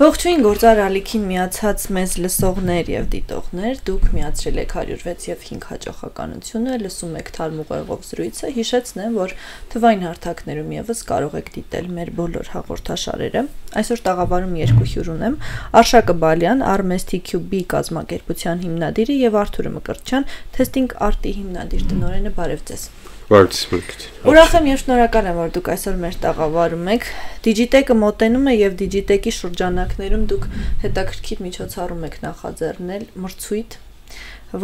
Ողջույն գործար ալիքին միացած մեզ լսողներ եւ դիտողներ, դուք միացրել եք 106 եւ 5 հաճախականությունը, լսում եք թարմուղեղով զրույցը, հիշեցնեմ, որ թվային հարթակներում եւս կարող եք դիտել մեր բոլոր հաղորդաշարերը։ Այսօր տաղավարում երկու հյուր ունեմ՝ Արշակը Բալյան, RMSTQB կազմակերպության հիմնադիրը եւ Արթուր Մկրտչյան, Testing Art-ի հիմնադիր տնօրենը, բարև ձեզ։ Ուրախ եմ եւ շնորհակալ եմ, որ դուք այսօր մեր տաղավարում եք։ Digitech-ը մոտենում է եւ Digitech-ի շրջանակներում դուք հետաքրքիր միջոցառում եք նախաձեռնել մրցույթ,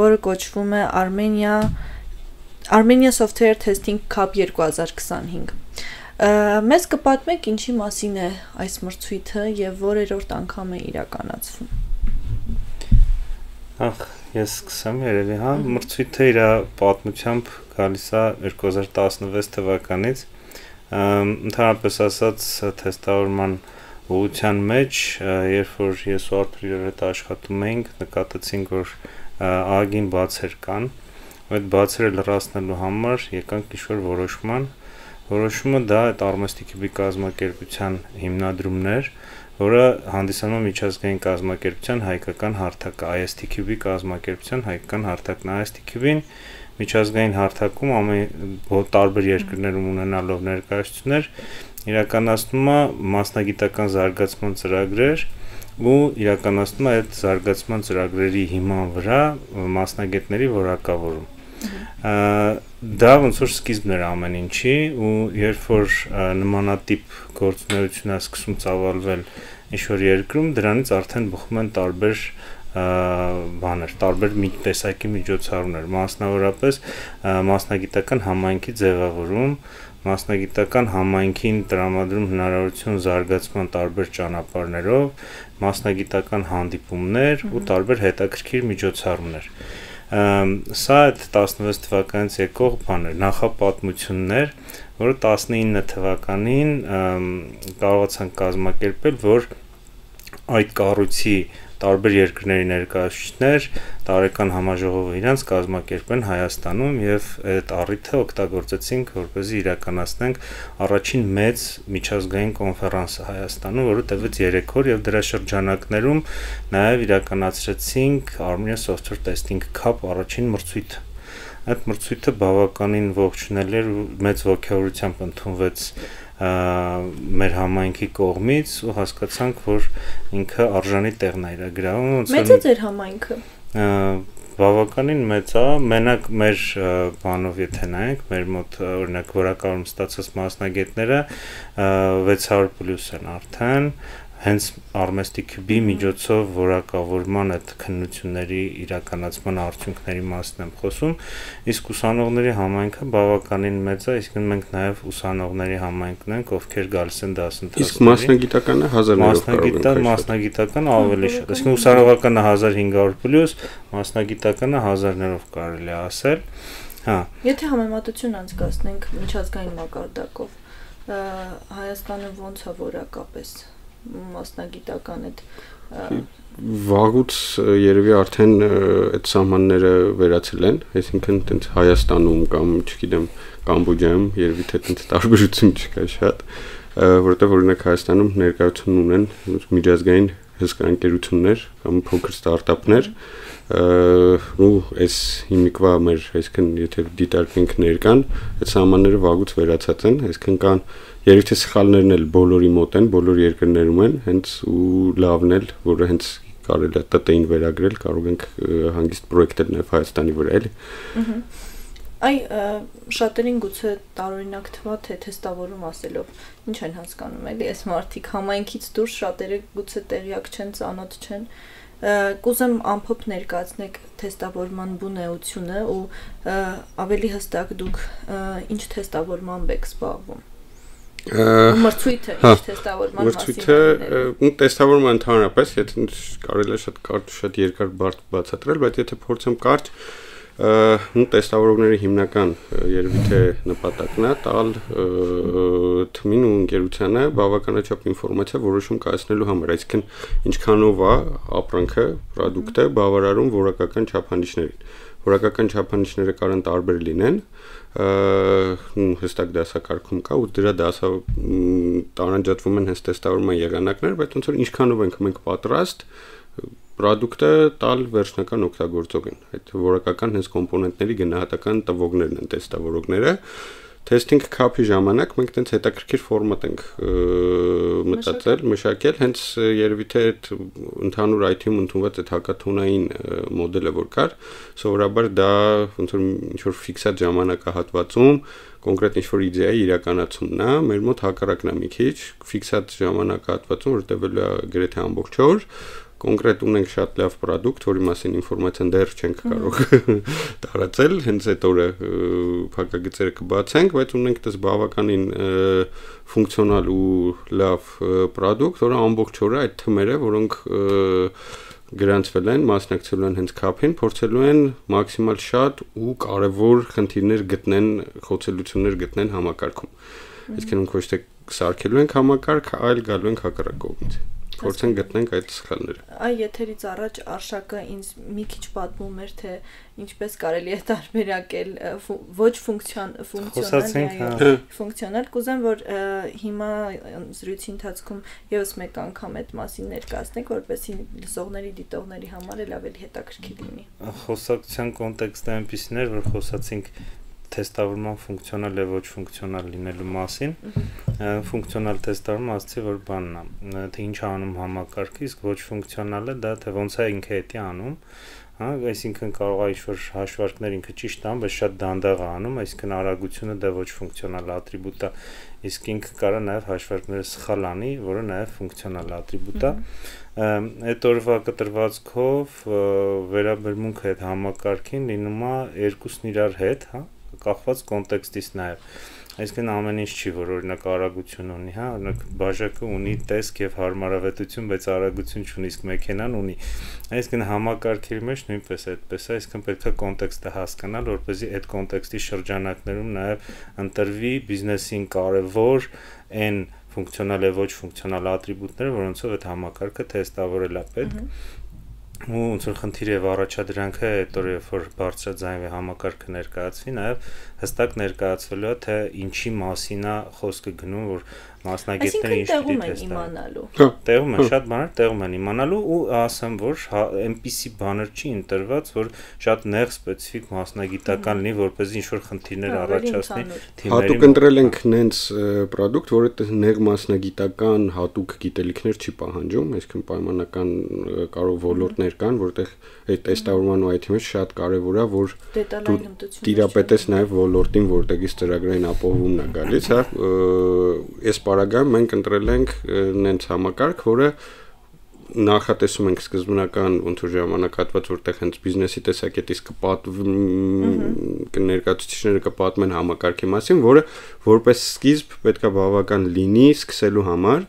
որը կոչվում է Armenia Software Testing Cup 2025։ Մեզ կպատմեք ինչի մասին է այս մրցույթը եւ որերորդ անգամ է իրականացվում։ Ես սկսեմ երևի, մրցույթը իր պատմությամբ գալիս է 2016 թվականից, ընդհանրապես ասած թեստավորման ուղղության մեջ, երբ որ ես ու Արթուրի հետ աշխատում էինք, նկատեցինք, որ ԱԳ-ին բացեր կան, այդ բացերը լրացնելու համար եկանք ինչ-որ որոշումը դա այդ RMSTQB կազմակերպության հիմնադրումն էր, որը հանդիսանում է միջազգային կազմակերպության հայկական հարթակը, ISTQB կազմակերպության հայկական հարթակն, ISTQB-ին միջազգային հարթակում տարբեր երկրներում ունենալով ներկայացություններ իրականացնում է մասնագիտական զարգացման ծրագրեր ու իրականացնում է այդ զարգացման ծրագրերի հիման վրա մասնագետների որակավորում։ Դա ոնց որ սկիզբն էր ամեն ինչի ու երբ որ նմանատիպ գործունեություն է սկսում ծավալվել ինչ-որ երկրում, դրանից արդեն բխում են տարբեր տարբեր տեսակի միջոցառումներ, մասնավորապես մասնագիտական համայնքի ձևավորում, մասնագիտական համայնքին տրամադրում հնարավորություն զարգացման տարբեր ճանապարհներով, մասնագիտական հանդիպումներ ու տարբեր հետաքրքիր միջոցառումներ։ Սա այդ 16 թվականից եկող բաներ, նախապատմություններ, որը 19 թվականին կարողացան կազմակերպել, որ այդ կառույցի տարբեր երկրների ներկայացուցիչներ տարեկան համաժողովը իրանց կազմակերպեն Հայաստանում եւ այդ առիթը օգտագործեցինք, որպեսզի իրականացնենք առաջին մեծ միջազգային կոնֆերանսը Հայաստանում, որը տևեց 3 օր եւ դրա շրջանակներում նաեւ իրականացրեցինք Armenia Software Testing Cup առաջին մրցույթը։ Այդ մրցույթը բավականին ողջունել էր ու մեծ ողջավորությամբ ընդունվեց մեր համայնքի կողմից ու հասկացանք, որ ինքը արժանի տեղն է իր գրավում։ Մեծ է ձեր համայնքը։ Բավականին մեծ է, մենակ մեր բանով եթե նայենք, մեր մոտ օրինակ որակավորում ստացած մասնագետները 600+ են արդեն, հենց RMSTQB միջոցով որակավորման այդ քննությունների իրականացման արդյունքների մասին եմ խոսում, իսկ ուսանողների համայնքը բավականին մեծ է, իսկ մենք նաև ուսանողների համայնքն ենք, ովքեր գալիս են դասընթացների։ Իսկ մասնագիտականը 1000-ներով մասնագիտականը ավելի շատ, այսինքն ուսանողականը 1500+, մասնագիտականը 1000-ներով կարելի է ասել։ Եթե համեմատություն անցկացնենք միջազգային մակարդակով, Հայաստանը ոնց է որակապես մասնագիտական այդ վաղուց երևի արդեն այդ սահմանները վերացել են, այսինքն տենց Հայաստանում կամ չգիտեմ Կամբոջայում երևի թե տենց տարբերություն չկա շատ, որովհետև օրինակ Հայաստանում ներկայություն ունեն միջազգային հսկայընկերություններ կամ փոքր ստարտափներ, ու այս հիմիկվա մեր, այսինքն եթե դիտարկենք ներկան, այդ սահմանները վաղուց վերացած են, այսինքն կան երևի թե սխալներն էլ բոլորի մոտ են, բոլոր երկրներում են, հենց ու լավն էլ, որը հենց կարելի է ՏՏ-ին վերագրել, կարող ենք հանգիստ պրոյեկտել նաև Հայաստանի վրա, էլի։ Շատերին գուցե տարօրինակ թվա, թե թեստավորում ասելով, ինչ են հասկանում, էլի, այս մարդիկ համայնքից դուրս շատերը գուցե տեղյակ չեն, ծանոթ չեն։ Կուզեմ ամփոփ ներկայացնեք թեստավորման բունեությունը ու ավելի հստակ դուք ինչ թեստավորմամբ եք զբաղվում։ Մրցույթը ինչ թեստավորման մասին մրցույթը թեստավորումը ընդհանրապես, եթե կարելի է շատ կարճ, շատ երկար բացատրել, բայց եթե փորձեմ կարճ, տեստավորողների հիմնական երևի թե նպատակն է տալ թմին ու ընկերությանը բավականաչափ ինֆորմացիա որոշում կայացնելու համար, այսինքն ինչքանով է ապրանքը, պրոդուկտը բավարարում որակական չափանիշներին, որակական չափանիշները կարող են տարբեր լինեն, հստակ դասակարգում կա ու դրա տարանջատվում են հենց տեստավորման եղանակներ, բայց ոնց որ ինչքանով ենք մենք պատրաստ պրոդուկտը տալ վերջնական օգտագործողին։ Այդ որակական հենց կոմպոնենտների գնահատական տվողներն են տեստավորողները։ Testing cup-ի ժամանակ մենք տենց հետաքրքիր ֆորմատ ենք մտածել, մշակել, հենց երևի թե այդ ընդհանուր IT-ում ընդունված այդ հակաթոնային մոդելը որ կար, սովորաբար դա ոնց որ ինչ որ ֆիքսած ժամանակահատվածում կոնկրետ ինչ-որ իդեայի իրականացումն է, մեր մոտ հակառակն է մի քիչ, ֆիքսած ժամանակահատվածում, որ տևելու է գրեթե ամբողջ օր, կոնկրետ ունենք շատ լավ պրոդուկտ, որի մասին ինֆորմացիան դեռ չենք կարող տարածել, հենց այդ օրը փակագծերը կբացենք, բայց ունենք դες բավականին ֆունկցիոնալ ու լավ պրոդուկտ, որը ամբողջ օրը այդ թմերը, որոնք գրանցվել են, մասնակցելու են հենց քափին, փորձելու են մաքսիմալ շատ ու կարևոր խնդիրներ գտնեն, խոցելություններ գտնեն համակարգում։ Այսինքն ոչ թե սարքելու ենք համակարգ, այլ գալու ենք հակառակ կողմից։ Փորձենք գտնենք այդ սխալները։ Այ եթերից առաջ Արշակը ինձ մի քիչ պատմում էր, թե ինչպես կարելի է տարբերակել ոչ ֆունկցիոնալ, կուզեմ, որ հիմա զրույցի ընթացքում եւս մեկ անգամ այդ մասին ներկայացնենք, որպեսզի լսողների, դիտողների համար էլ ավելի հետաքրքիր լինի։ Խոսակցության կոնտեքստը այնպիսին էր, որ խոսացինք տեստավորման ֆունկցիոնալ եւ ոչ ֆունկցիոնալ լինելու մասին, ֆունկցիոնալ տեստավորումը ասացի, որ բանն է, թե ինչ անում համակարգը, իսկ ոչ ֆունկցիոնալը դա թե ոնց է ինքը էդի անում, հա, այսինքն կարող է ինչ-որ հաշվարկներ ինքը ճիշտ անում, բայց շատ դանդաղ է անում, այսինքն արագությունը դա ոչ ֆունկցիոնալ ատրիբուտ է, իսկ ինքը կարող է նաեւ հաշվարկները սխալ անի, որը նաեւ ֆունկցիոնալ ատրիբուտ է։ Այդ օրվա կտրվածքով վերաբերմունքը այդ համակարգին լինում է երկուսն իրար հետ, հա, կախված կոնտեքստից նաև, այսինքն ամեն ինչ չի, որ օրինակ արագություն ունի, հա, օրինակ բաժակը ունի տեսք եւ հարմարավետություն, բայց արագություն չունի, իսկ մեքենան ունի, այսինքն համակարգի մեջ նույնպես այդպես է, այսինքն պետք է կոնտեքստը հասկանալ, որպեսզի այդ կոնտեքստի շրջանակներում նաև ընտրվի բիզնեսին կարևոր այն ֆունկցիոնալ եւ ոչ ֆունկցիոնալ ատրիբուտները, որոնցով այդ համակարգը թեստավորել է պետք։ Ու ոնց որ խնդիր եւ առաջադրանքը այդ օրը երբ որ բարձրաձայնվի համակարգը ներկայացվի, նաեւ հստակ ներկայացվելու է թե ինչի մասին է խոսքը գնում, որ մասնագետները ինչ պիտի իմանալու։ Տեղում են շատ բաներ, տեղում են իմանալու ու ասեմ, որ այնպիսի բաներ չի ընտրված, որ շատ նեղ սպეციფიկ մասնագիտական լինի, որպեսզի ինչ-որ խնդիրներ առաջացնի թիմերին։ Հատուկ ընտրել ենք նենց պրոդուկտ, որը նեղ մասնագիտական հատուկ գիտելիքներ չի պահանջում, այսինքն պայմանական կարող ոլորտներ կան, որտեղ այդ տեստավորման ու IT-ի մեջ շատ կարևոր է, որ տիրապետես նաև ոլորտին, որտեղից ծրագրային ապահովումն է գալիս, հա, այս պարագայում մենք ընտրել ենք նենց համակարգ, որը նախատեսում ենք սկզբնական ոնց որ ժամանակահատված, որտեղ հենց բիզնեսի տեսակետից ներկայացուցիչները կպատմեն համակարգի մասին, որը որպես սկիզբ պետք է բավական լինի սկսելու համար։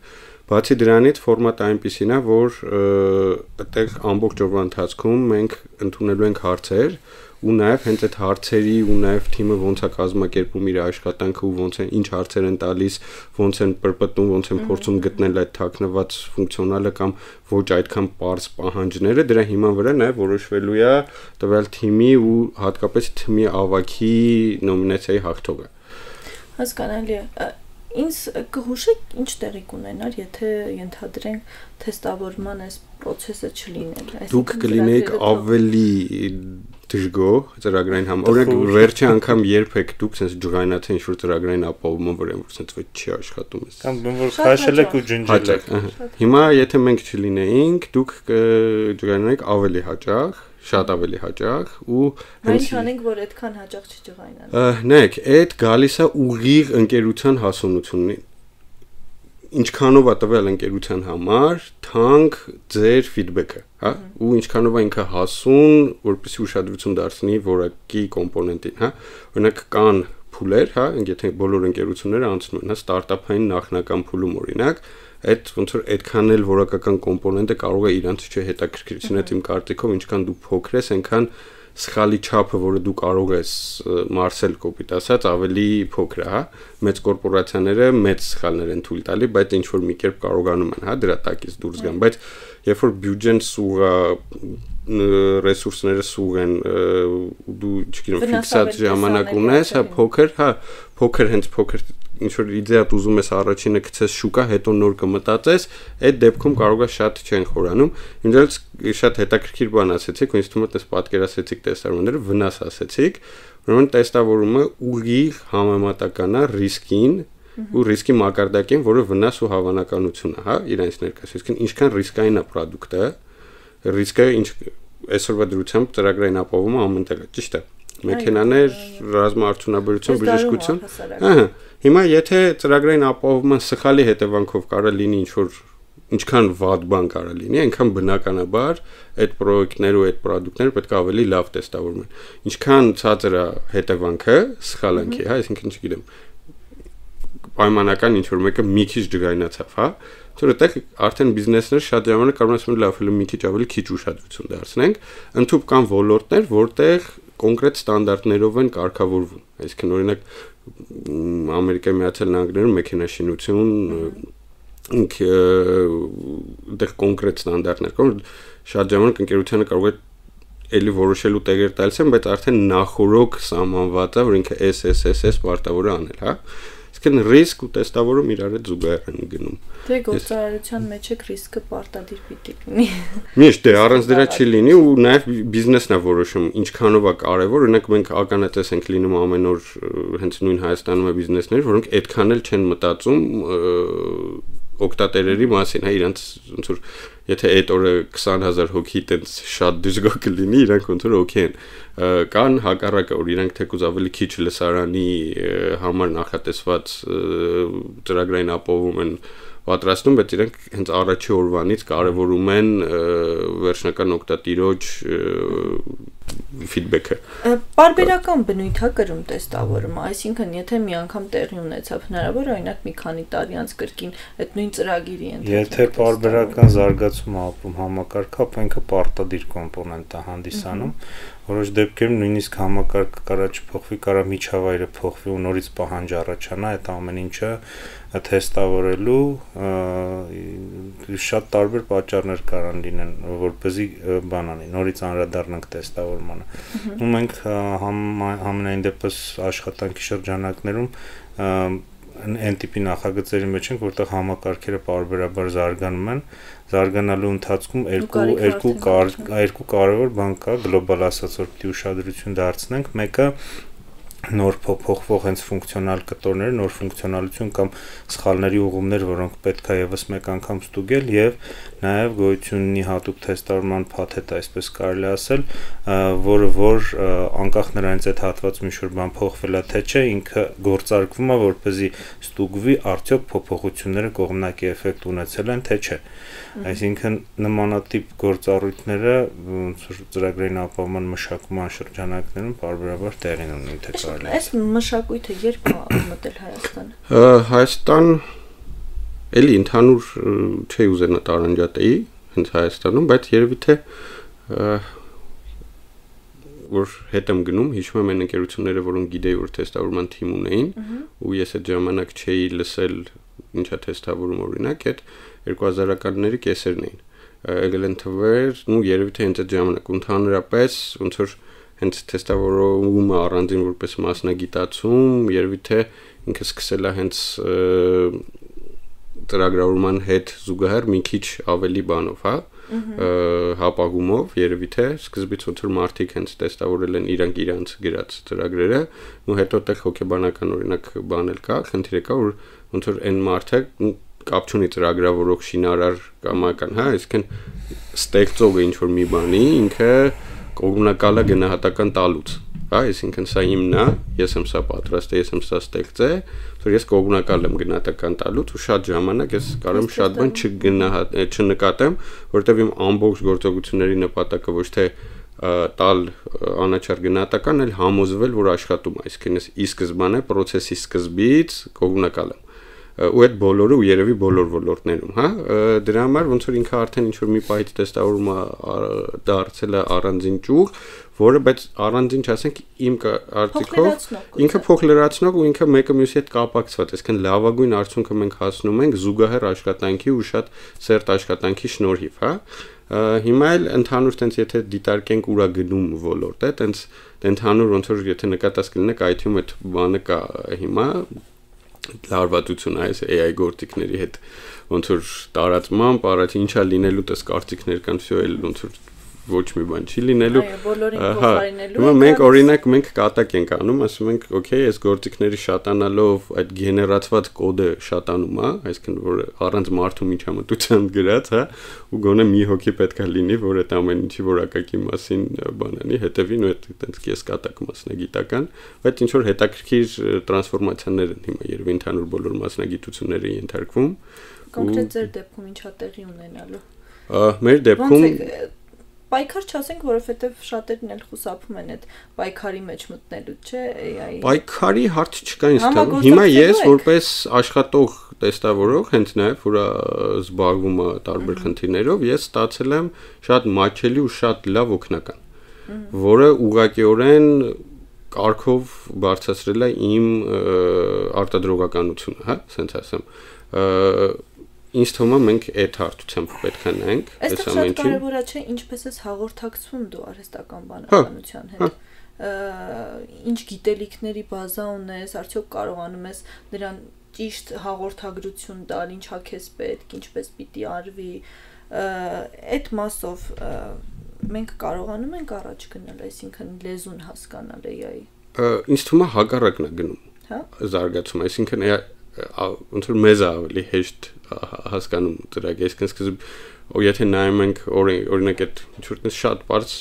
Բացի դրանից ֆորմատը այնպիսին է, որ այդտեղ ամբողջ օրվա ընթացքում մենք ընդունելու ենք հարցեր ու նաև հենց այդ հարցերի ու նաև թիմը ոնց է կազմակերպում իր աշխատանքը ու ոնց են ինչ հարցեր են տալիս, ոնց են պրպտում, ոնց են փորձում գտնել այդ թաքնված ֆունկցիոնալը կամ ոչ այդքան པարզ պահանջները, դրա հիման վրա նաև որոշվելու է տվյալ թիմի ու հատկապես թիմի ավագի նոմինացիայի հաղթողը։ Հասկանալի է։ Ինձ կհուշեք ինչ տեղի կունենար, եթե ենթադրենք թեստավորման այս process-ը չլիներ։ Դուք կլինեիք ավելի դժգոհ ծրագրային համար։ Օրինակ վերջի անգամ երբեք դուք sense ջղայնացել ինչ-որ ծրագրային ապահովումը, որ այն որ sense ոչ չի աշխատում էս։ Կամ որ քաշել եք ու ջնջել եք։ Հիմա եթե մենք չլինեինք, դուք ջղայնանայիք ավելի հաճախ, շատ ավելի հաճախ ու հենց անենք, որ այդքան հաճախ չջղայնանանք։ Նայեք, այդ գալիս է ուղիղ ընկերության հասունությունն։ Ինչքանով է տվել ընկերության համար թանկ ձեր ֆիդբեքը, հա, ու ինչքանով է ինքը հասուն, որպեսզի ուշադրություն դարձնի որակի կոմպոնենտին, հա։ Օրինակ կան փուլեր, հա, եթե բոլոր ընկերությունները անցնում են, հա, ստարտափային նախնական փուլում օրինակ, այդ ոնց որ այդքան էլ որակական կոմպոնենտը կարող է իրանց չհետաքրքրի, ցնած իմ կարծիքով ինչքան դու փոքր ես, այնքան սխալի չափը, որը դու կարող ես մարսել կոպիտ ասած, ավելի փոքր է, հա։ Մեծ կորպորացիաները մեծ սխալներ են թույլ տալի, բայց ինչ որ մի կերպ կարողանում են, հա, դրա տակից դուրս գան, բայց երբ որ բյուջեն սուղա ռեսուրսները սուղ են դու չգիտեմ ֆիքսած ժամանակ ունես, փոքր ինչ որ իդեա ուզում ես առաջինը գցես շուկա, հետո նոր կմտածես, այդ դեպքում կարող է շատ չեն խորանում։ Ինձ շատ հետաքրքիր բան ասեցիք, ինձ թվում է դες պատկերացրեցիք տեսարումները, վնաս ասեցիք, ուրեմն տեստավորումը ուղիղ համեմատական է ռիսկին ու ռիսկի մակարդակին, որը վնաս ու հավանականություն է, հա, իրենց ներկայացուցին, ինչքան ռիսկային է պրոդուկտը, ռիսկը այսօրվա դրությամբ ծրագրային ապահովումը ամենտեղ է, ճիշտ է։ Մեքենաներ, ռազմաարդյունաբերություն, բժշկություն, ահա։ Հիմա եթե ծրագրային ապահովումը սխալի հետևանքով կարող լինի ինչքան վատ բան կարող լինի, այնքան բնականաբար այդ պրոյեկտները ու այդ պրոդուկտները պետք է ավելի լավ տեստավորվեն։ Ինչքան ցածր է հետևանքը սխալանքի, հա, այսինքն չգիտեմ, պայմանական ինչ որ մեկը մի քիչ ջգայնացավ, հա, որ այդտեղ արդեն բիզնեսները շատ ժամանակ կարող են ասել լավ, մի քիչ ավելի քիչ ուշադրություն դարձնենք, ընդհանուր կան ոլորտներ, որտեղ կոնկրետ ստանդարտներով են կարգավորվում, այսինքն օրինակ Ամերիկայի Միացյալ Նահանգներում մեքենաշինություն դեռ կոնկրետ ստանդարտներ կան, շատ ժամանակ ընկերությանը կարող է էլի որոշելու տեղեր տալիս են, բայց արդեն նախորոք սահմանված է, որ ինքը SSSS պարտավոր է անել, հա։ Այսինքն ռիսկ ու տեստավորում իրար հետ զուգահեռ են գնում։ Դե գործարարության մեջ է ռիսկը պարտադիր պիտի լինի։ Միշտ դե առանց դրա չի լինի ու նաև բիզնեսն է որոշում ինչքանով է կարևոր, օրինակ մենք ականատես ենք լինում ամեն օր հենց նույն Հայաստանում է բիզնեսներ, որոնք այդքան էլ չեն մտածում օգտատերերի մասին, հա, իրանց ոնց որ եթե այդ օրը 20000 հոգի տենց շատ դժգոհ կլինի, իրանք ոնց որ օքեյ են։ Կան հակառակը, որ իրանք թեկուզ ավելի քիչ լսարանի համար նախատեսված ծրագրային ապահովում են պատրաստում, բայց իրանք հենց առաջի օրվանից կարևորում են վերջնական օգտատիրոջ ֆիդբեքը։ Պարբերական բնույթ է կրում տեստավորումը, այսինքն եթե մի անգամ տեղի ունեցավ, հնարավոր է օրինակ մի քանի տարի անց կրկին այդ նույն ծրագիրի ընթացքում։ Եթե պարբերական զարգացում ապրում համակարգը, ապա ինքը պարտադիր կոմպոնենտ է հանդիսանում, որոշ դեպքերում նույնիսկ համակարգը կարա չփոխվի, կարա միջավայրը փոխվի ու նորից պահանջ առաջանա այդ ամեն ինչը թեստավորելու շատ տարբեր պատճառներ կարան լինեն, որպեսզի բան անի, նորից անդրադառնանք տեստավորմանը։ Ու մենք համենայն դեպս աշխատանքի շրջանակներում այն տիպի նախագծերի մեջ ենք, որտեղ համակարգերը պարբերաբար զարգանում են, զարգանալու ընթացքում երկու կարևոր բան կա, գլոբալ ասած որ պիտի ուշադրություն դարձնենք, մեկը նոր փոխվող հենց ֆունկցիոնալ կտորներ, նոր ֆունկցիոնալություն կամ սխալների ուղումներ, որոնք պետք է եւս մեկ անգամ ստուգել եւ նաեւ գոյություն ունի հատուկ թեստավորման փաթեթ, այսպես կարելի ասել, որը որ անկախ նրանից այդ հատվածում ինչ-որ բան փոխվել է թե չէ, ինքը գործարկվում է, որպեսզի ստուգվի արդյոք փոփոխությունները կողմնակի էֆեկտ ունեցել են թե չէ։ Այսինքն նմանատիպ գործառույթները ծրագրային ապահովման մշակման շրջանակներում պարբերաբար տեղի ունեն, թե կարելի է։ Այս մշակույթը երբ է մտել Հայաստան։ Հայաստան էլի ընդհանուր չի ուզենա տարանջատեի հենց Հայաստանում, բայց երևի թե որ հետ եմ գնում, հիշում եմ այն ընկերությունները, որոնք գիտեի, որ թեստավորման թիմ ունեին, ու ես այդ ժամանակ չէի լսել ինչա թեստավորում օրինակ, այդ 2000-ականների կեսերն էին։ Եկել են թվեր, ու երևի թե հենց այդ ժամանակ ընդհանրապես ոնց որ հենց թեստավորումը առանձին որպես մասնագիտացում, երևի թե ինքը սկսել է հենց ծրագրավորման հետ զուգահեռ մի քիչ ավելի բանով, հա, հապաղումով, երևի թե սկզբից ոնց որ մարդիկ հենց տեստավորել են իրանց գրած ծրագրերը, ու հետո տեղ հոգեբանական օրինակ բան էլ կա, խնդիրը կա, որ ոնց որ այն մարդը կապ չունի ծրագրավորող շինարար կամական, հա, այսինքն ստեղծողը ինչ որ մի բանի, ինքը կողմնակալ է գնահատական տալուց, հա, այսինքն սա իմն է, ես եմ սա պատրաստել, ես եմ սա ստեղծել, որ ես կողմնակալ եմ գնահատական տալուց ու շատ ժամանակ ես կարող եմ շատ բան չնկատեմ, որովհետև իմ ամբողջ գործողությունների նպատակը ոչ թե տալ անաչառ գնահատական, այլ համոզվել, որ աշխատում է, այսինքն ես ի սկզբանե process-ի սկզբից կողմնակալ եմ։ Ու այդ բոլորը ու երևի բոլոր ոլորտներում, հա, դրա համար ոնց որ ինքը արդեն ինչ որ մի պահից տեստավորումը դարձել է առանձին ճյուղ, որը բայց առանձին չասենք իմ արդյունքով ինքը փոխլրացնող ու ինքը մեկը մյուսի հետ կապակցված, այսինքն լավագույն արդյունքը մենք հասնում ենք զուգահեռ աշխատանքի ու շատ սերտ աշխատանքի շնորհիվ, հա, Հիմա էլ ընդհանուր տենց եթե դիտարկենք ուրա գնում ոլորտ է, տենց ընդհանուր ոնց որ եթե նկատած կլինեք IT-ում այդ բանը կա հիմա լարվածություն այս AI գործիքների հետ ոնց որ տարածմամբ, առաջ ինչա լինելու տես կարծիքներ կան, всё էլ ոնց որ ոչ մի բան չի լինելու։ Այո, բոլորին փոխարինելու։ Հիմա մենք օրինակ կատակ ենք անում, ասում ենք, օքեյ, այս գործիքների շատանալով այդ գեներացված կոդը շատանում է, այսինքն որ առանց մարդու միջամտության գրած, հա, ու գոնե մի հոգի պետք է լինի, որ այդ ամեն ինչի որակակի մասին բանանի, հետևին ու այդ այդպես կես կատակ մասնագիտական, բայց ինչ որ հետաքրքիր տրանսֆորմացիաներ են հիմա երբ ընդհանուր բոլոր մասնագիտությունները ենթարկվում։ Կոնկրետ ձեր դեպքում ինչա տեղի ունենալու։ Մեր դեպքում Պայքար չասենք, որովհետև շատերն էլ խուսափում են այդ պայքարի մեջ մտնելու, չէ, AI-ի։ Պայքարի հարց չկա ինձ թվում։ Հիմա ես որպես աշխատող տեստավորող, հենց նաև որ զբաղվում եմ տարբեր խնդիրներով, ես ստացել եմ շատ մատչելի ու շատ լավ օգնական, որը ուղղակիորեն կարգով բարձրացրել է իմ արտադրողականությունը, հա, ասենց ասեմ։ Ինձ թվում է մենք այդ հարթությամբ պետք է նայենք այս ամենին։ Այստեղ շատ կարևոր է, չէ, ինչպես է հաղորդակցվում դու արհեստական բանականության հետ։ Ինչ գիտելիքների բազա ունես, արդյոք կարողանում ես նրան ճիշտ հաղորդագրություն տալ, ինչա քեզ պետք, ինչպես պիտի արվի։ Այդ մասով մենք կարողանում ենք առաջ գնալ, այսինքն լեզուն հասկանալ AI-ի։ Ինձ թվում է հակառակն է գնում։ Հա։ Զարգացում, այսինքն ոնց որ մեզ ավելի հեշտ հասկանում դրակ, այսինքն սկզբ եթե նայում ենք օրինակ այդ ինչ-որ շատ բարձ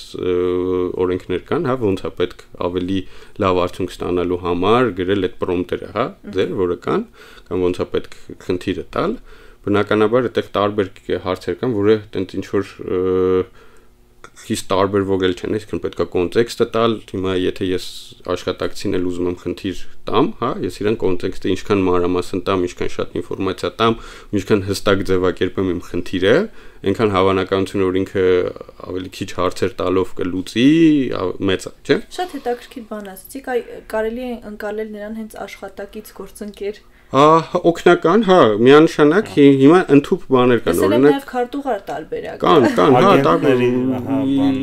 օրենքներ կան, հա, ոնց է պետք ավելի լավ արդյունք ստանալու համար գրել այդ պրոմպտերը, հա, ձեր որը կան, կամ ոնց է պետք խնդիրը տալ, բնականաբար այդտեղ տարբեր հարցեր կան, որը այդպես ինչ որ քիչ տարբերվող էլ չեն, այսինքն պետք է կոնտեքստը տալ, հիմա եթե ես աշխատակցին էլ ուզում եմ խնդիր տամ, հա, ես իրան կոնտեքստը ինչքան մանրամասն տամ, ինչքան շատ ինֆորմացիա տամ, ինչքան հստակ ձևակերպեմ իմ խնդիրը, այնքան հավանականությունը որ ինքը ավելի քիչ հարցեր տալով կլուծի, մեծ է, չէ՞։ Շատ հետաքրքիր բան ասացիք, կարելի է ընկալել նրան հենց աշխատակից գործընկեր։ Օգնական, հա, միանշանակ հիմա ընդհուպ բաներ կան, օրինակ նաև քարտուղար տարբերակ կան, հա, տարբեր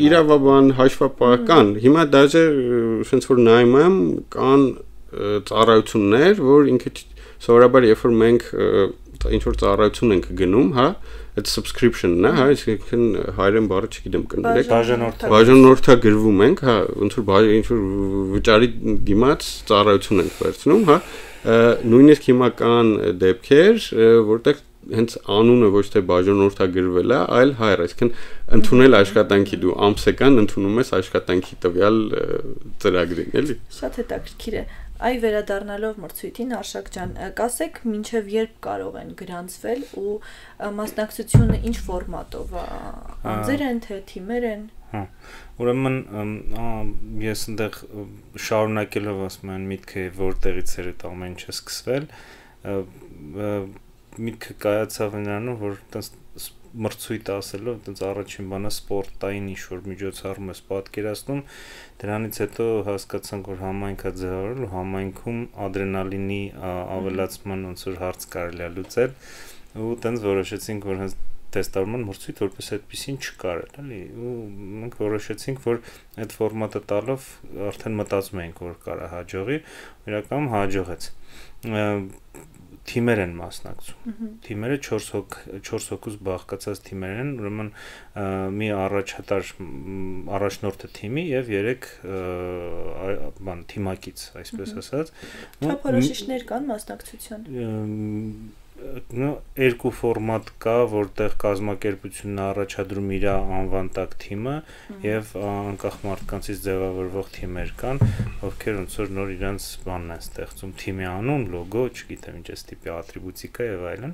իրավաբան, հաշվապահական, հիմա դաժե sense որ նայում եմ կան ծառայություններ, որ ինքը սովորաբար երբ որ մենք ինչ որ ծառայություն ենք գնում, հա, այդ subscription-ն է, հա, այսինքն հայերեն բառը չգիտեմ կներեք, բաժանորդագրվում ենք, հա, ոնց որ ինչ որ վճարի դիմաց ծառայություն ենք վերցնում, հա, նույնիսկ հիմա կան դեպքեր, որտեղ հենց անունը ոչ թե բաժանորդագրվել է, այլ հայր, այսինքն ընդունել աշխատանքի դու ամսական ընդունում ես աշխատանքի տվյալ ծրագրին, էլի։ Շատ հետաքրքիր է։ Այ վերադառնալով մրցույթին, Արշակ ջան, կասեք, մինչև երբ կարող են գրանցվել ու մասնակցությունը ինչ ֆորմատով է, անձեր են թե թիմեր են։ Հա։ Ուրեմն ես այնտեղ շարունակելով ասում եմ միտքը որտեղից էր այդ ամեն ինչը սկսվել, միտքը կայացավ նրանով, որ այտենց մրցույթ ասելով, այտենց առաջին բանը սպորտային ինչ-որ միջոցառում ես պատկերացնում, դրանից հետո հասկացանք, որ համայնքա ձևավորել ու համայնքում ադրենալինի ավելացման ոնց որ հարց կարելի է լուծել ու այտենց որոշեցինք, որ հենց տեստարման մրցույթ որպես այդպեսին չկար, էլի, ու մենք որոշեցինք, որ այդ ֆորմատը տալով արդեն մտածում էինք, որ կարա հաջողի, իրականում հաջողեց։ Թիմեր են մասնակցում։ Թիմերը 4 հոգուց բաղկացած թիմեր են, ուրեմն մի առաջնորդը թիմի եւ 3 բան թիմակից, այսպես ասած։ Չափորոշիչներ կան մասնակցության։ Երկու ֆորմատ կա, որտեղ կազմակերպությունն առաջադրում իր անվան տակ թիմը եւ անկախ մարդկանցից ձևավորվող թիմեր կան, ովքեր ոնց որ նոր իրանց բանն են ստեղծում, թիմի անուն, լոգո, չգիտեմ ինչ էս տիպի ատրիբուտիկա եւ այլն։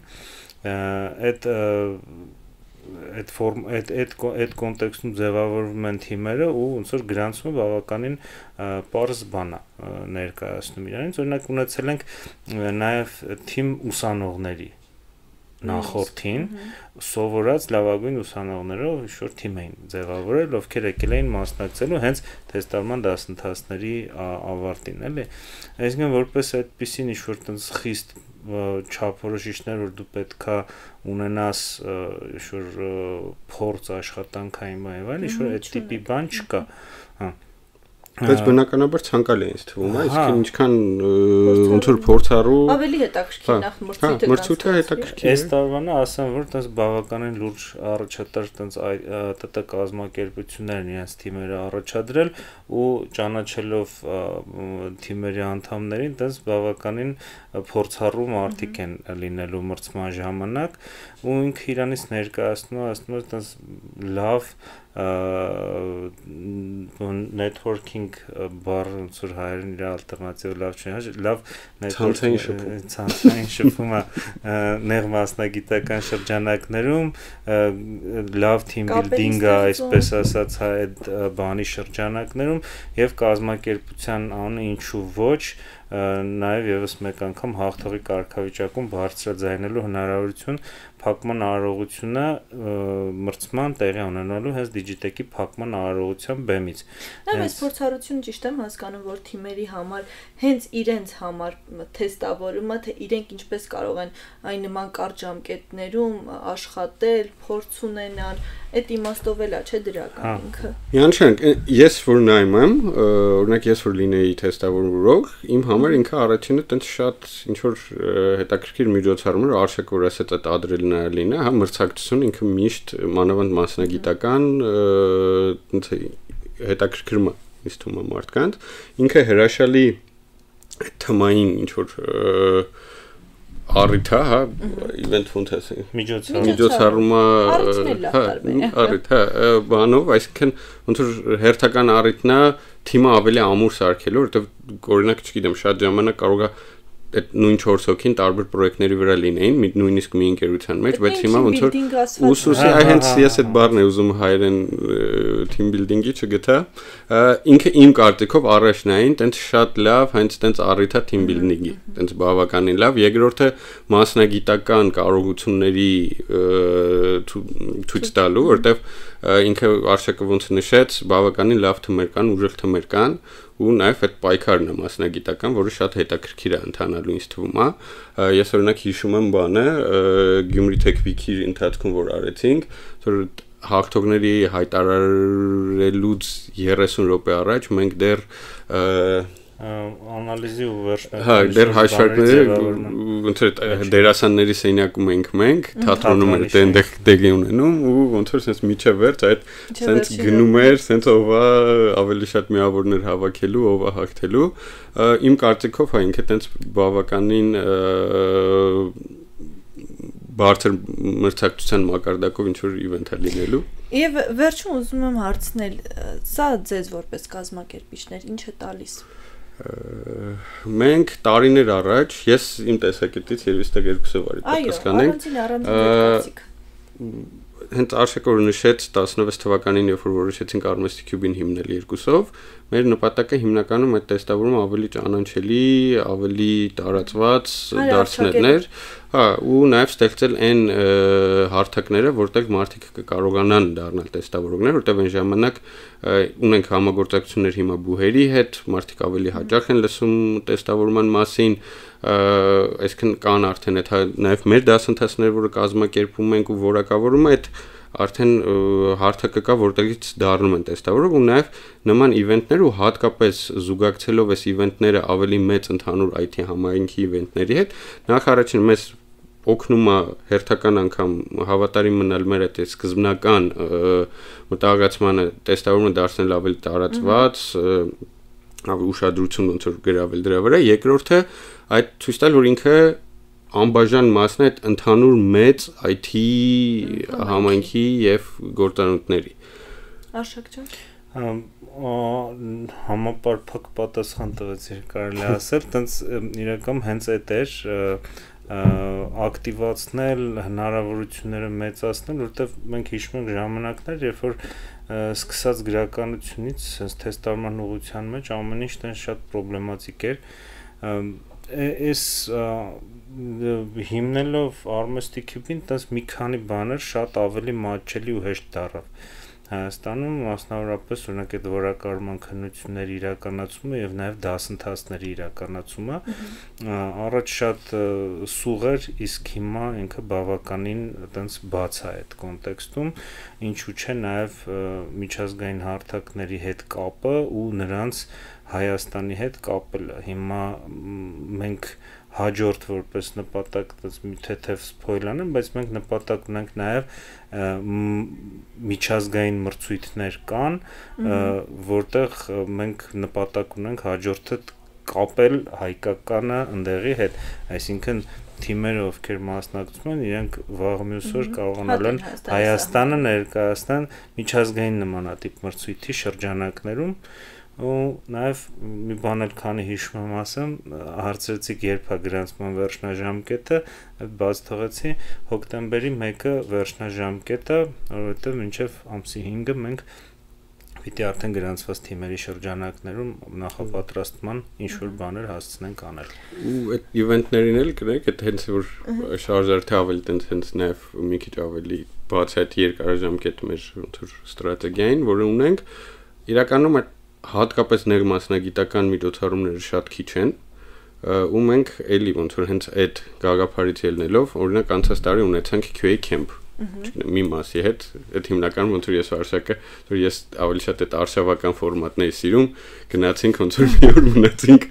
Այդ կոնտեքստում ձևավորվում են թիմերը ու ոնց որ գրանցումը բավականին պարզ բան է ներկայացնում իրանից, օրինակ ունեցել ենք նաև թիմ ուսանողների նախորդին սովորած լավագույն ուսանողներով ինչ-որ թիմ էին ձևավորել, ովքեր եկել էին մասնակցելու հենց տեստարման դասընթացների ավարտին, էլի։ Այսինքն որպես այդպեսին ինչ-որ տենց խիստ չափորոշիչներ, որ դու պետքա ունենաս ինչ-որ փորձ աշխատանքային բան, ինչ-որ այդ տիպի բան չկա, հա Բայց բնականաբար ցանկալի է ինձ թվում, այսինքն ինչքան ոնց որ փորձառու ավելի հետաքրքիր նախ մրցույթը հետաքրքիր է։ Այս տարվանը ասեմ, որ տես բավականին լուրջ առաջատար տես ՏՏ կազմակերպություններն իրենց թիմերը առաջադրել ու ճանաչելով թիմերի անդամներին, տես բավականին փորձառու մարդիկ են լինելու մրցման ժամանակ ու ինքը իրանից ներկայացնում է տես լավ networking բառը ոնց որ հայերեն իր ալտերնատիվ լավ չէ, լավ ցանցային շփումը նեղ մասնագիտական շրջանակներում լավ team building-ը, այսպես ասած, այդ բանի շրջանակներում եւ կազմակերպության անունը ինչու ոչ նաև եւս մեկ անգամ հաղթողի կարգավիճակում բարձրաձայնելու հնարավորություն փակման արարողությունը մրցման տեղի ունենալու հենց Digitech-ի փակման արարողության բեմից։ Նաև այս փորձառությունը ճիշտ եմ հասկանում, որ թիմերի համար հենց իրենց համար թեստավորումը, թե իրենք ինչպես կարող են այն նման կարճ ժամկետներում աշխատել, փորձ ունենալ, այդ իմաստով էլա չէ դրական ինքը։ Յանշանք, ես որ նայում եմ, օրինակ ես որ լինեի թեստավորող, իմ համար ինքը առաջինը տենց շատ ինչ որ հետաքրքիր միջոցառում էր, արժեք որ ասած այդ ադրելինալինը, հա մրցակցություն ինքը միշտ մանավանդ մասնագիտական հետաքրքրում է ինձ թվում է մարդկանց, ինքը հրաշալի թեմային ինչ որ առիթ է, հա, event fund ասենք, միջոցառումը, առիթ, հա, բանով, այսինքն ոնց որ հերթական առիթն է թիմը ավելի ամուր սարքելու, որովհետև օրինակ չգիտեմ, շատ ժամանակ կարող է այդ նույն 4 հոգին տարբեր պրոյեկտների վրա լինեին, նույնիսկ մի ընկերության մեջ, բայց հիմա ոնց որ ուսուսի հենց ես այդ բառն եմ ուզում հայերեն team building-ի չգտա, ինքը իմ կարծիքով առաջնային, տենց շատ լավ, հենց տենց առիթ է team building-ի, տենց բավականին լավ, երկրորդը մասնագիտական կարողությունների ցույց տալու, որտեվ ինքը արժեքը ոնց նշեց, բավականին լավ թմեր կան, ուժեղ թմեր կան ու նաև այդ պայքարն է մասնագիտական, որը շատ հետաքրքիր է ընթանալու ինձ թվում է։ Ես օրինակ հիշում եմ բանը Գյումրի Tech Week-ի ընթացքում որ արեցինք, որ հաղթողների հայտարարելուց 30 րոպե առաջ մենք դեռ անալիզի ու վերջնական հա դեռ հաշվարկները ոնց որ դերասանների սենյակում ենք մենք թատրոնում էր դենտեղ դեգի ունենում ու ոնց որ sense միջև վերջ այդ sense գնում էր sense ովա ավելի շատ միավորներ հավաքելու ովա հաղթելու իմ կարծիքով հա ինքը տենց բավականին բարձր մրցակցության մակարդակով ինչ որ իվենթ է լինելու Եվ վերջում ուզում եմ հարցնել սա ձեզ որպես կազմակերպիչներ ինչ է տալիս Մենք տարիներ առաջ ես իմ տեսակետից երևի ստեղ երկուսը վարի պատասխանենք հենց Արշակը նշեց 16 թվականին երբ որ որոշեցինք Armesty Cube-ին հիմնել երկուսով մեր նպատակը հիմնականում այդ տեստավորումը ավելի ճանաչելի, ավելի տարածված դարձնելն էր հա ու նաև ստեղծել այն հարթակները, որտեղ մարդիկ կկարողանան դառնալ տեստավորողներ, որտեղ այն ժամանակ ունենք համագործակցություններ հիմա բուհերի հետ, մարդիկ ավելի հաճախ են լսում տեստավորման մասին, այսինքն կան արդեն այդ նաև մեր դասընթացները, որը կազմակերպում ենք ու որակավորում այդ արդեն հարթակը կա, որտեղից դառնում են տեստավորող ու նաև նման իվենտներ ու հատկապես զուգակցելով այս իվենտները ավելի մեծ ընդհանուր IT համայնքի իվենտների հետ, նախ առաջին մեզ օգնում է հերթական անգամ հավատարիմ մնալ մեր այդ սկզբնական մտահոգացմանը տեստավորումը դարձնել ավելի տարածված, ավելի ուշադրություն ոնց որ գրավել դրա վրա, երկրորդը այդ ցույց տալ որ ինքը անբաժան մասն է այդ ընդհանուր մեծ IT համայնքի եւ գործառույթների Արշակ ջան համապարփակ պատասխան տվեցիր կարելի ասել, տենց իրական հենց այդ էր ակտիվացնել հնարավորությունները մեծացնել, որովհետև մենք հիշում ենք ժամանակներ, երբ որ սկսած գրականությունից sense թեստավորման ուղղության մեջ ամեն ինչ տենց շատ պրոբլեմատիկ էր այս հիմնելով Armesty Cube-ին տես մի քանի բաներ շատ ավելի մատչելի ու հեշտ դառավ Հայաստանում, մասնավորապես օրինակ այդ որակառման քննությունների իրականացումը եւ նաեւ դասընթացների իրականացումը առաջ շատ սուղ էր, իսկ հիմա ինքը բավականին այտենց բաց է այդ կոնտեքստում, ինչու՞ չէ նաեւ միջազգային հարթակների հետ կապը ու նրանց Հայաստանի հետ կապելը։ Հիմա մենք հաջորդ որպես նպատակ մի թեթև սփոյլ անեմ, բայց մենք նպատակ ունենք նաև միջազգային մրցույթներ կան, որտեղ մենք նպատակ ունենք հաջորդը կապել հայկականը ընդեղի հետ, այսինքն թիմերը, ովքեր մասնակցում են, իրենք վաղ մյուս օր կարողանալ են Հայաստանը ներկայացնել միջազգային նմանատիպ մրցույթի շրջանակներում ու նաև մի բան էլ քանի հիշում եմ ասեմ, հարցրեցիք երբ է գրանցման վերջնաժամկետը, բաց թողեցի հոկտեմբերի 1-ը վերջնաժամկետը, որովհետև մինչև ամսի 5-ը մենք պիտի արդեն գրանցված թիմերի շրջանակներում նախապատրաստման ինչ-որ բաներ հասցնենք անել։ Ու այդ իվենտներին էլ գրեք, այդ հենց որ շարժարդի ավելի տենց հենց նաև մի քիչ ավելի բաց այդ երկարաժամկետ մեր ոնց որ ստրատեգիային, որը ունենք, իրականում այդ հատկապես ներմասնագիտական միջոցառումները շատ քիչ են ու մենք էլի ոնց որ հենց այդ գաղափարից ելնելով օրինակ անցած տարի ունեցանք QA camp մի մասի հետ այդ հիմնականում ոնց որ ես արշակը որ ես ավելի շատ այդ արշավական ֆորմատների սիրում գնացինք ոնց որ մի օր մնացինք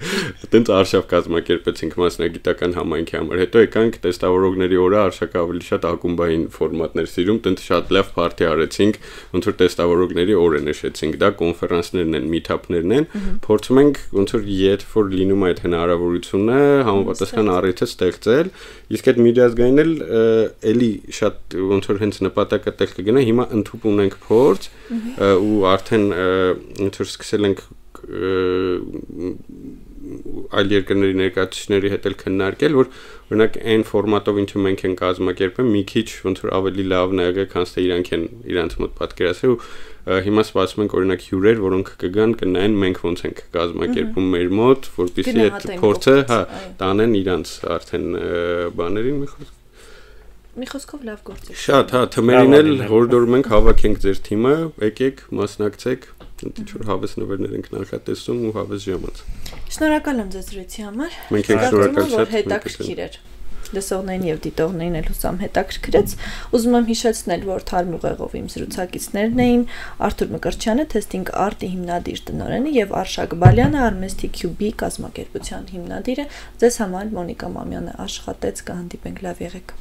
այտենց արշավ կազմակերպեցինք մասնագիտական համայնքի համար հետո եկանք տեստավորողների օրը արշակը ավելի շատ ակումբային ֆորմատներ սիրում այտենց շատ լավ party արեցինք ոնց որ տեստավորողների օրը նշեցինք դա կոնֆերանսներն են meet-up-ներն են փորձում ենք ոնց որ երբ որ լինում է այդ հնարավորությունը համապատասխան առիթը ստեղծել իսկ այդ միջազգային էլ էլի շատ ոնց որ հենց նպատակը տեղ կգնա հիմա ընդհուպ ունենք փորձ ու արդեն ոնց որ սկսել ենք այլ երկրների ներկայացուցիչների հետ էլ քննարկել որ օրինակ այն ֆորմատով ինչը մենք ենք կազմակերպել մի քիչ ոնց որ ավելի լավն է եղել քան թե իրանք են իրանց մոտ պատկերացրել ու հիմա սպասում ենք օրինակ հյուրեր որոնք կգան կնայեն մենք ոնց ենք կազմակերպում մեր մոտ որպեսզի այդ փորձը տանեն իրանց արդեն բաներին մի խոսքով լավ գործ է։ Շատ, հա, թմերին էլ հորդորում ենք հավաքենք ձեր թիմը, եկեք, մասնակցեք, ինչ-որ հավես նվերներ ենք նախատեսում ու հավես ժամանց։ Շնորհակալ եմ ձեզ զրույցի համար։ Մենք ենք շնորհակալ շատ հետաքրքիր էր։ Լսողներին եւ դիտողներին էլ հուսամ հետաքրքրեց։ Ուզում եմ հիշեցնել, որ Թարմ ուղեղով իմ զրուցակիցներն էին Արթուր Մկրտչյանը, Testing Art-ի հիմնադիր տնօրենը եւ Արշակ Բալյանը, Armesty QB կազմակերպության հիմնադիրը։ Ձեզ համար Մոնիկա Մամյանը աշխատեց, կհանդիպենք, լավ եղեք։